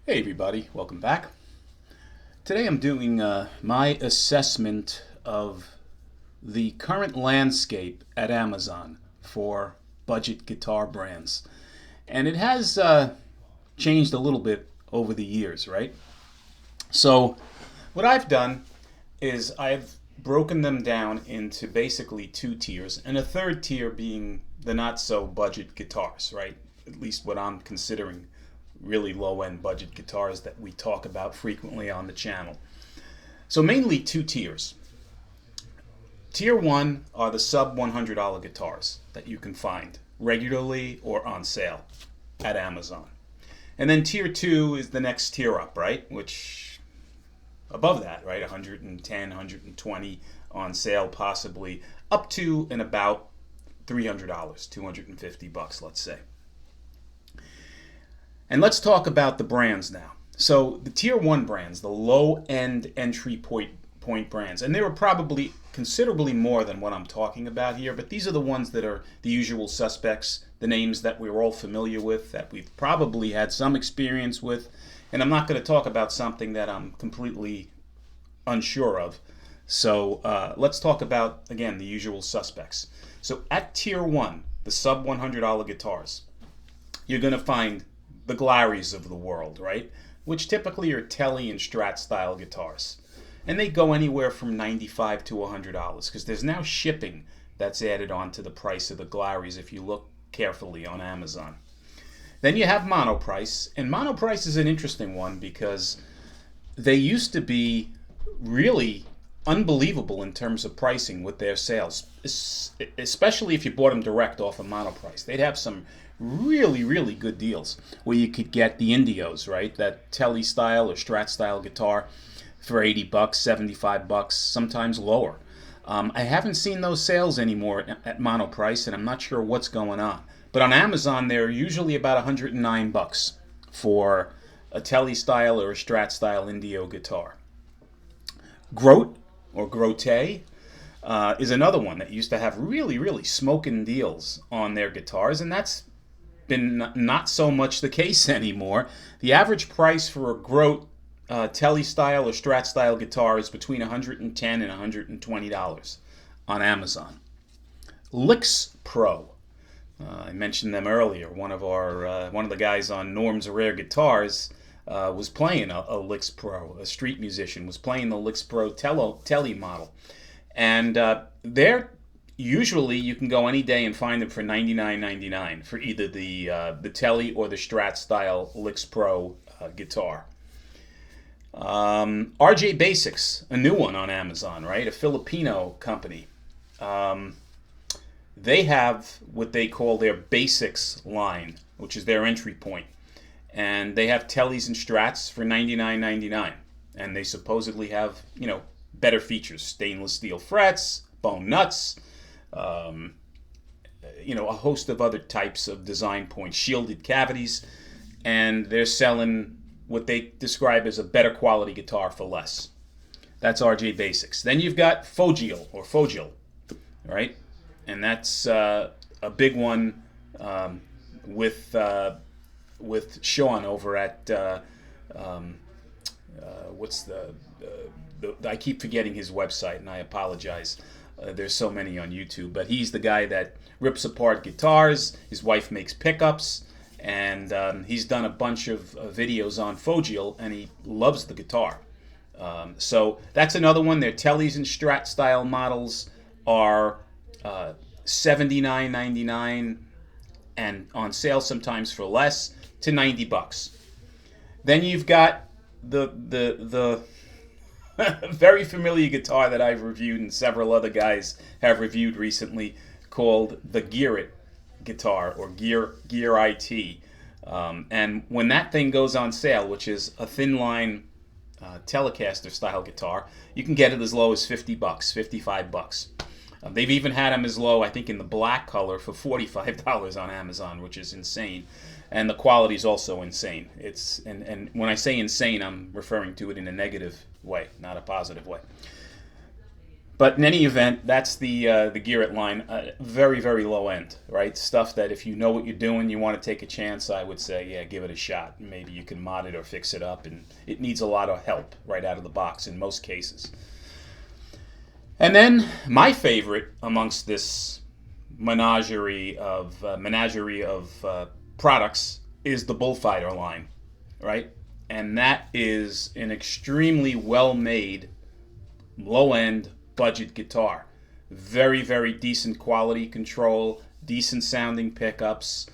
Hey everybody, welcome back. Today I'm doing my assessment of the current landscape at Amazon for budget guitar brands. And it has changed a little bit over the years, right? So, what I've done is I've broken them down into basically two tiers, and a third tier being the not so budget guitars, right? At least what I'm considering really low end budget guitars that we talk about frequently on the channel. So, mainly two tiers. Tier one are the sub $100 guitars that you can find regularly or on sale at Amazon. And then tier two is the next tier up, right? Which above that, right? 110, 120 on sale, possibly up to and about $300, 250 bucks, let's say. And let's talk about the brands now. So the tier one brands, the low end entry point brands, and there are probably considerably more than what I'm talking about here, but these are the ones that are the usual suspects, the names that we're all familiar with, that we've probably had some experience with, and I'm not going to talk about something that I'm completely unsure of. So let's talk about, again, the usual suspects. So at tier one, the sub $100 guitars, you're going to find the Glaris of the world, right? Which typically are Tele and Strat style guitars. And they go anywhere from $95 to $100 because there's now shipping that's added on to the price of the Glaris if you look carefully on Amazon. Then you have Monoprice, and Monoprice is an interesting one because they used to be really unbelievable in terms of pricing with their sales, especially if you bought them direct off of Monoprice. They'd have some really good deals where you could get the Indios, right? That Tele style or Strat style guitar for 80 bucks, 75 bucks, sometimes lower. I haven't seen those sales anymore at Monoprice, and I'm not sure what's going on. But on Amazon, they're usually about 109 bucks for a Tele style or a Strat style Indio guitar. Grote or Grote is another one that used to have really smoking deals on their guitars, and that's been not so much the case anymore. The average price for a Grote Tele style or Strat style guitar is between $110 and $120 on Amazon. Licks Pro, I mentioned them earlier. One of the guys on Norm's Rare Guitars was playing a Licks Pro. A street musician was playing the Licks Pro Tele model, and they're usually you can go any day and find them for $99.99 for either the Tele or the Strat style Licks Pro guitar. RJ Basics, a new one on Amazon, right? A Filipino company. They have what they call their Basics line, which is their entry point. And they have Teles and Strats for $99.99. And they supposedly have, better features. Stainless steel frets, bone nuts, a host of other types of design points, shielded cavities. And they're selling what they describe as a better quality guitar for less. That's RJ Basics. Then you've got Fogil, right? And that's a big one with Sean over at I keep forgetting his website, and I apologize. There's so many on YouTube, but he's the guy that rips apart guitars. His wife makes pickups, and he's done a bunch of videos on Fogil, and he loves the guitar. So that's another one. Their Teles and Strat style models are $79.99 and on sale sometimes for less to 90 bucks. Then you've got the very familiar guitar that I've reviewed and several other guys have reviewed recently, called the Eart guitar or Gear IT. And when that thing goes on sale, which is a thin line Telecaster style guitar, you can get it as low as 50 bucks, 55 bucks. They've even had them as low, I think, in the black color for $45 on Amazon, which is insane. And the quality is also insane. And when I say insane, I'm referring to it in a negative way, not a positive way. But in any event, that's the Eart line. Very, very low end, right? Stuff that if you know what you're doing, you want to take a chance, I would say, yeah, give it a shot. Maybe you can mod it or fix it up, and it needs a lot of help right out of the box in most cases. And then my favorite amongst this menagerie of products is the Bullfighter line, right? And that is an extremely well-made, low-end budget guitar. Very, very decent quality control, decent sounding pickups,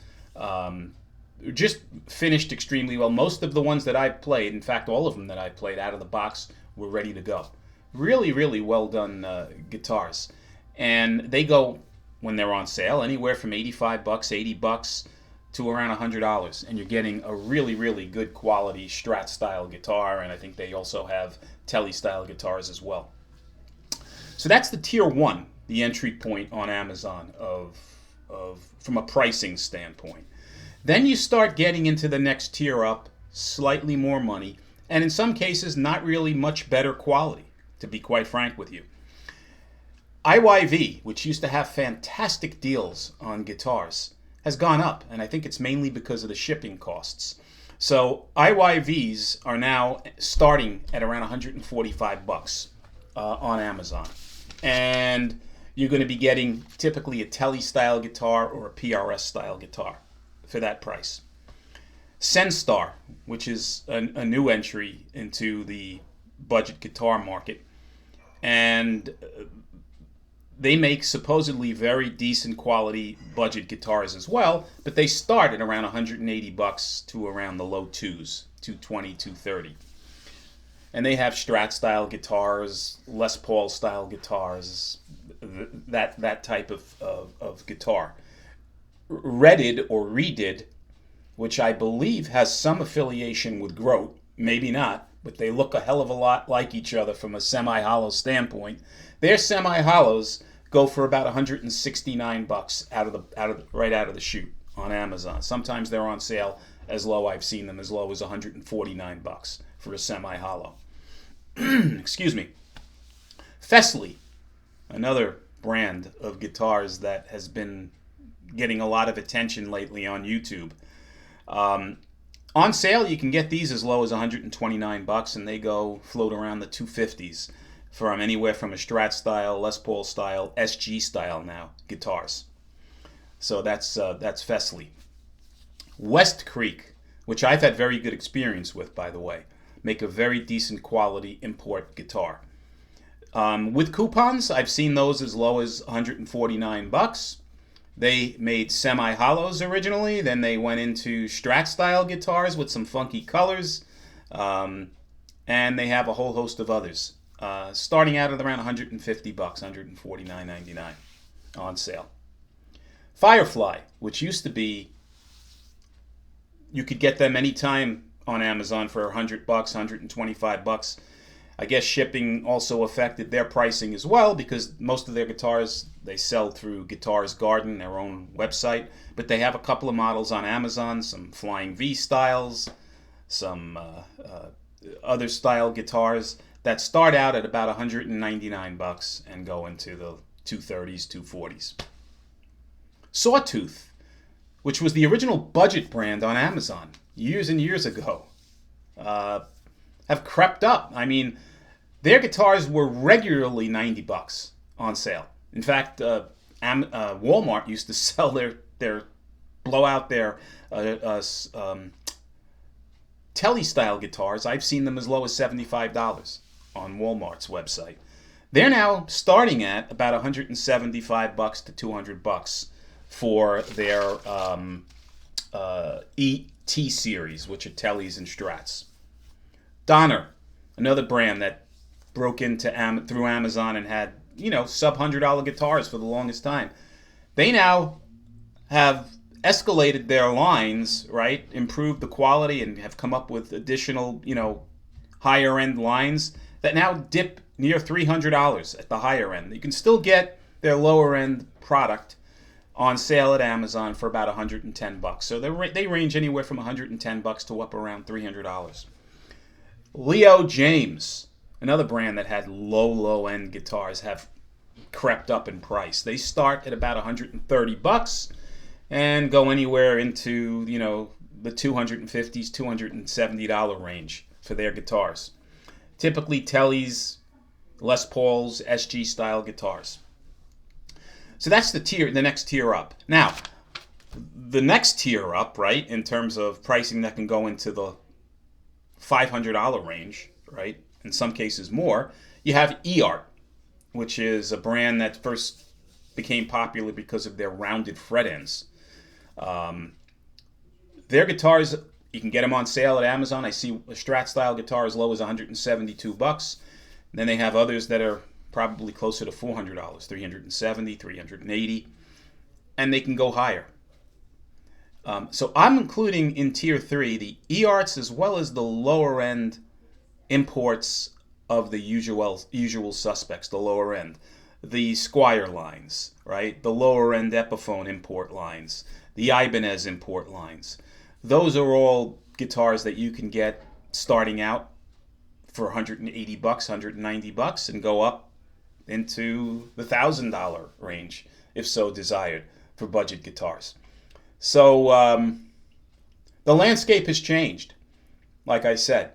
just finished extremely well. Most of the ones that I played, in fact, all of them that I played out of the box, were ready to go. Really, really well done guitars. And they go, when they're on sale, anywhere from $85, $80 to around $100. And you're getting a really, really good quality Strat style guitar. And I think they also have Tele style guitars as well. So that's the tier 1, the entry point on Amazon of from a pricing standpoint. Then you start getting into the next tier up, slightly more money, and in some cases not really much better quality, to be quite frank with you. IYV, which used to have fantastic deals on guitars, has gone up, and I think it's mainly because of the shipping costs. So IYVs are now starting at around $145 on Amazon. And you're going to be getting typically a Tele style guitar or a PRS style guitar for that price. Senstar, which is a new entry into the budget guitar market, and they make supposedly very decent quality budget guitars as well, but they start at around $180 to around the low twos, $220, $230. And they have Strat style guitars, Les Paul style guitars, that type of guitar. Redded or Redid, which I believe has some affiliation with Grote, maybe not, but they look a hell of a lot like each other from a semi-hollow standpoint. Their semi-hollows go for about $169 right out of the chute on Amazon. Sometimes they're on sale as low. I've seen them as low as $149 for a semi-hollow. Excuse me. Fesley, another brand of guitars that has been getting a lot of attention lately on YouTube. On sale, you can get these as low as $129, and they float around the 250s from anywhere from a Strat style, Les Paul style, SG style now guitars. So that's Fesley. West Creek, which I've had very good experience with, by the way, make a very decent quality import guitar. With coupons, I've seen those as low as $149. They made semi-hollows originally, then they went into Strat style guitars with some funky colors, and they have a whole host of others, starting out at around $150, $149.99 on sale. Firefly, which used to be, you could get them anytime on Amazon for $100, $125. I guess shipping also affected their pricing as well, because most of their guitars they sell through Guitars Garden, their own website, but they have a couple of models on Amazon, some Flying V styles, some other style guitars that start out at about $199 and go into the 230s, 240s. Sawtooth, which was the original budget brand on Amazon years and years ago, have crept up. I mean, their guitars were regularly $90 on sale. In fact, Walmart used to sell their Tele style guitars. I've seen them as low as $75 on Walmart's website. They're now starting at about $175 to $200 for their ET series, which are Teles and Strats. Donner, another brand that broke into through Amazon and had, sub $100 guitars for the longest time. They now have escalated their lines, right? Improved the quality and have come up with additional, higher end lines that now dip near $300 at the higher end. You can still get their lower end product on sale at Amazon for about $110. So they range anywhere from $110 to up around $300. Leo James, another brand that had low end guitars, have crept up in price. They start at about $130 and go anywhere into, the $250s, $270 range for their guitars. Typically Tellys, Les Pauls, SG style guitars. So that's the next tier up. Now, the next tier up, right, in terms of pricing that can go into the $500 range, right, in some cases more, you have Eart, which is a brand that first became popular because of their rounded fret ends. Their guitars, you can get them on sale at Amazon. I see a Strat style guitar as low as $172. Then they have others that are probably closer to $400, $370, $380, and they can go higher. So I'm including in tier 3 the Earts as well as the lower end imports of the usual suspects, the lower end. The Squire lines, right? The lower end Epiphone import lines, the Ibanez import lines. Those are all guitars that you can get starting out for $180, $190, and go up into the $1,000 range, if so desired, for budget guitars. So the landscape has changed. Like I said,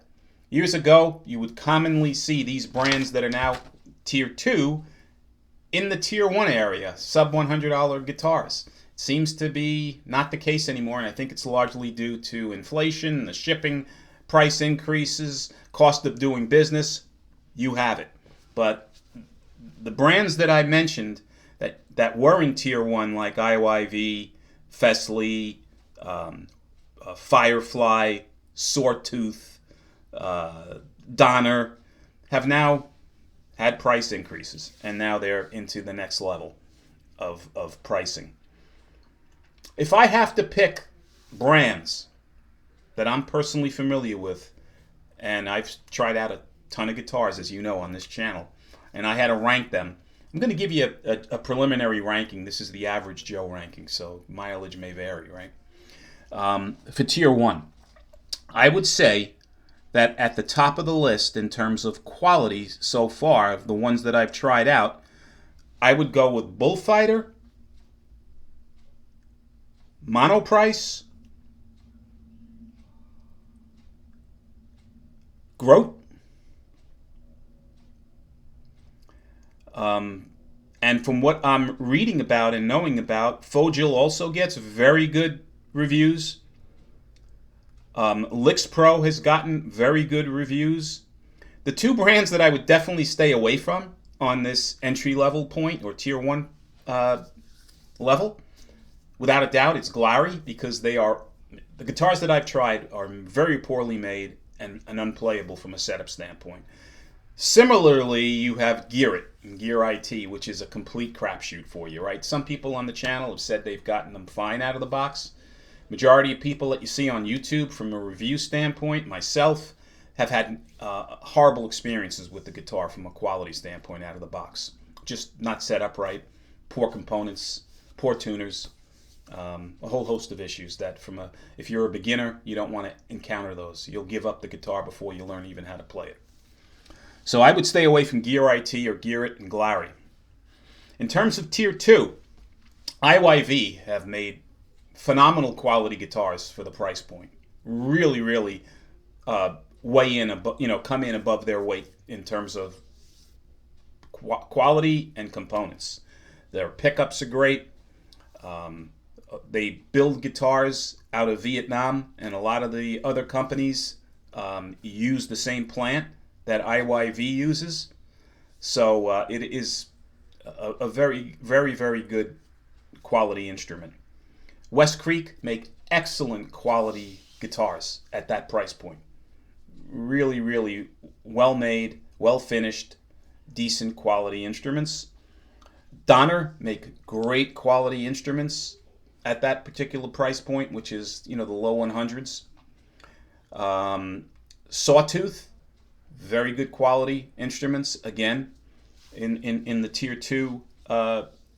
years ago, you would commonly see these brands that are now tier 2 in the tier 1 area, sub $100 guitars. It seems to be not the case anymore, and I think it's largely due to inflation, the shipping, price increases, cost of doing business. You have it. But the brands that I mentioned that were in tier 1, like IYV, Fesley, Firefly, Sawtooth, Donner, have now had price increases, and now they're into the next level of pricing. If I have to pick brands that I'm personally familiar with, and I've tried out a ton of guitars, as you know, on this channel, and I had to rank them, I'm going to give you a preliminary ranking. This is the average Joe ranking, so mileage may vary, right? For tier 1, I would say that at the top of the list in terms of quality so far, of the ones that I've tried out, I would go with Bullfighter, Monoprice, Grote, and from what I'm reading about and knowing about, Fogil also gets very good reviews. Licks Pro has gotten very good reviews. The two brands that I would definitely stay away from on this entry level point or tier 1 level, without a doubt, it's Glary, because the guitars that I've tried are very poorly made and unplayable from a setup standpoint. Similarly, you have Gear IT, which is a complete crapshoot for you, right? Some people on the channel have said they've gotten them fine out of the box. Majority of people that you see on YouTube from a review standpoint, myself, have had horrible experiences with the guitar from a quality standpoint out of the box. Just not set up right, poor components, poor tuners, a whole host of issues that if you're a beginner, you don't want to encounter those. You'll give up the guitar before you learn even how to play it. So I would stay away from Gear IT or Gear It and Glary. In terms of tier 2, IYV have made phenomenal quality guitars for the price point. Really, really come in above their weight in terms of quality and components. Their pickups are great. They build guitars out of Vietnam, and a lot of the other companies use the same plant that IYV uses. So it is a very, very, very good quality instrument. West Creek make excellent quality guitars at that price point. Really, really well made, well finished, decent quality instruments. Donner make great quality instruments at that particular price point, which is, the low 100s. Sawtooth, very good quality instruments, again, in the tier 2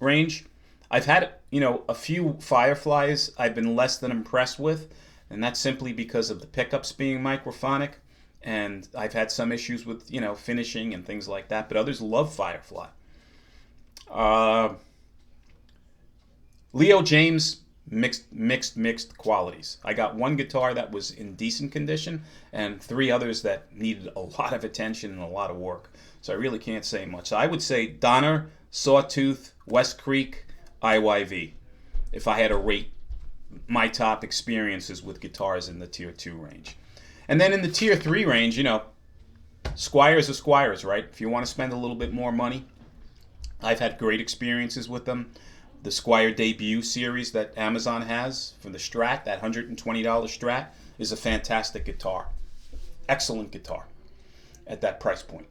range. I've had, a few Fireflies I've been less than impressed with, and that's simply because of the pickups being microphonic and I've had some issues with, finishing and things like that, but others love Firefly. Leo James, mixed qualities. I got one guitar that was in decent condition and 3 others that needed a lot of attention and a lot of work. So I really can't say much. So I would say Donner, Sawtooth, West Creek, IYV, if I had to rate my top experiences with guitars in the Tier 2 range. And then in the Tier 3 range, Squiers are Squiers, right? If you want to spend a little bit more money, I've had great experiences with them. The Squier Debut series that Amazon has for the Strat, that $120 Strat, is a fantastic guitar. Excellent guitar at that price point.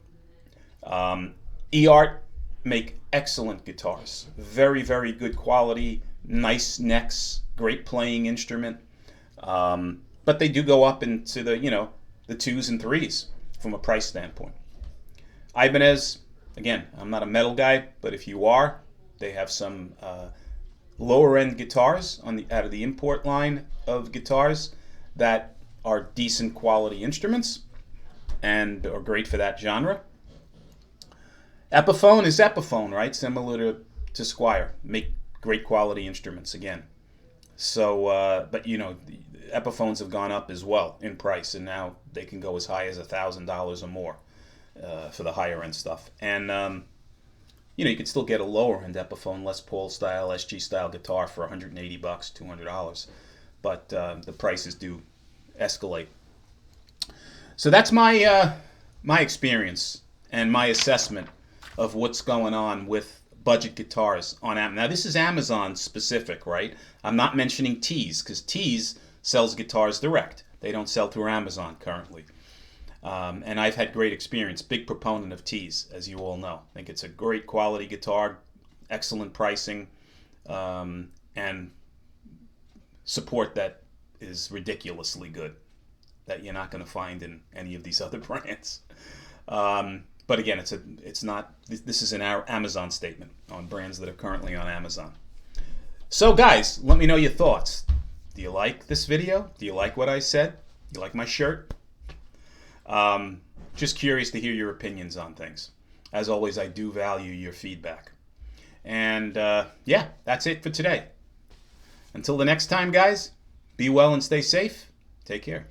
Eart make excellent guitars. Very, very good quality, nice necks, great playing instrument. But they do go up into the 2s and 3s from a price standpoint. Ibanez, again, I'm not a metal guy, but if you are, they have some lower end guitars out of the import line of guitars that are decent quality instruments and are great for that genre. Epiphone is Epiphone, right? Similar to Squier. Make great quality instruments again. So, but the Epiphones have gone up as well in price, and now they can go as high as $1,000 or more for the higher end stuff. And you can still get a lower end Epiphone, Les Paul style, SG style guitar for $180, $200, but the prices do escalate. So that's my my experience and my assessment of what's going on with budget guitars on Amazon. Now this is Amazon specific, right? I'm not mentioning Tees because Tees sells guitars direct. They don't sell through Amazon currently. And I've had great experience. Big proponent of Tees, as you all know. I think it's a great quality guitar, excellent pricing, and support that is ridiculously good that you're not going to find in any of these other brands. But again, it's not. This is an Amazon statement on brands that are currently on Amazon. So guys, let me know your thoughts. Do you like this video? Do you like what I said? You like my shirt? Just curious to hear your opinions on things. As always, I do value your feedback. And yeah, that's it for today. Until the next time, guys, be well and stay safe. Take care.